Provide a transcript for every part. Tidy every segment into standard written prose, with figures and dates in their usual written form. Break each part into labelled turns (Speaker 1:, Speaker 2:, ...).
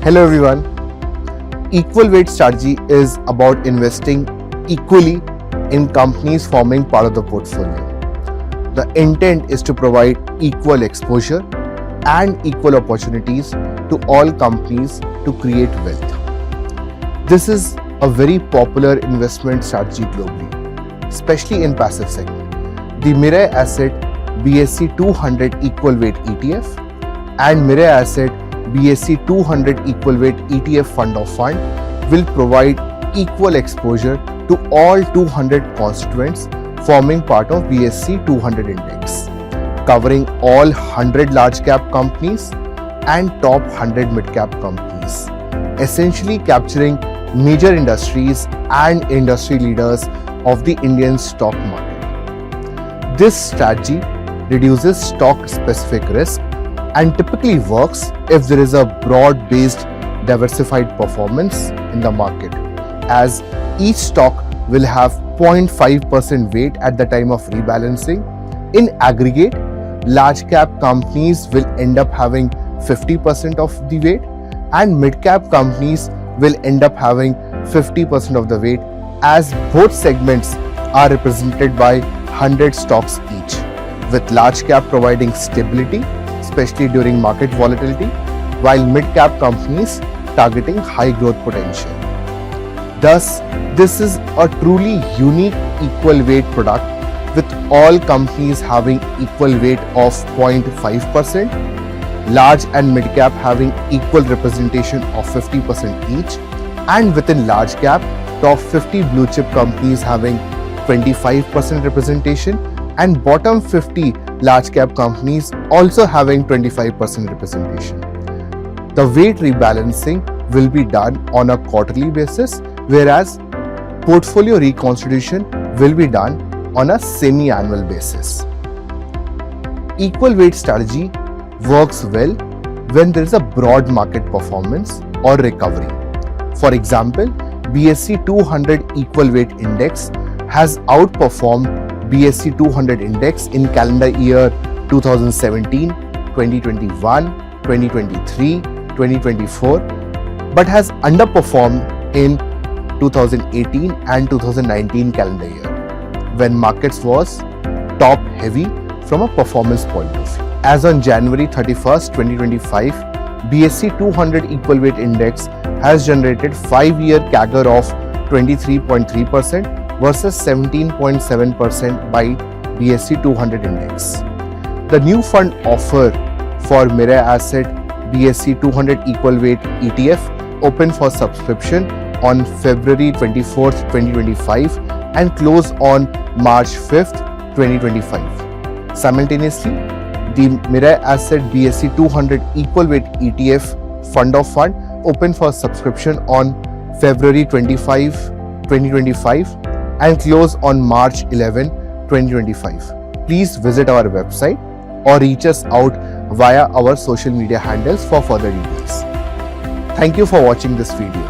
Speaker 1: Hello everyone. Equal weight strategy is about investing equally in companies forming part of the portfolio. The intent is to provide equal exposure and equal opportunities to all companies to create wealth. This is a very popular investment strategy globally, especially in passive segment. The Mirae Asset BSE 200 Equal Weight ETF and Mirae Asset BSE 200 Equal Weight ETF Fund of Fund will provide equal exposure to all 200 constituents forming part of BSE 200 index, covering all 100 large cap companies and top 100 mid cap companies, essentially capturing major industries and industry leaders of the Indian stock market. This strategy reduces stock specific risk and typically works if there is a broad-based diversified performance in the market, as each stock will have 0.5% weight at the time of rebalancing. In aggregate, large cap companies will end up having 50% of the weight and mid cap companies will end up having 50% of the weight, as both segments are represented by 100 stocks each, with large cap providing stability, especially during market volatility, while mid-cap companies targeting high growth potential. Thus, this is a truly unique equal weight product, with all companies having equal weight of 0.5%, large and mid-cap having equal representation of 50% each, and within large cap, top 50 blue chip companies having 25% representation, and bottom 50 large cap companies also having 25% representation. The weight rebalancing will be done on a quarterly basis, whereas portfolio reconstitution will be done on a semi-annual basis. Equal weight strategy works well when there is a broad market performance or recovery. For example, BSE 200 Equal Weight Index has outperformed BSE 200 Index in calendar year 2017, 2021, 2023, 2024, but has underperformed in 2018 and 2019 calendar year, when markets was top heavy from a performance point of view. As on January 31st, 2025, BSE 200 Equal Weight Index has generated 5-year CAGR of 23.3% versus 17.7% by BSE 200 Index. The new fund offer for Mirae Asset BSE 200 Equal Weight ETF opened for subscription on February 24th, 2025 and closed on March 5th, 2025. Simultaneously, the Mirae Asset BSE 200 Equal Weight ETF Fund of Fund opened for subscription on February 25, 2025 and close on March 11, 2025. Please visit our website or reach us out via our social media handles for further details. Thank you for watching this video.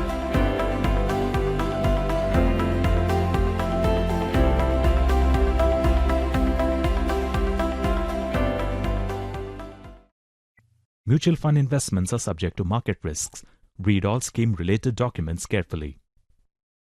Speaker 2: Mutual fund investments are subject to market risks. Read all scheme-related documents carefully.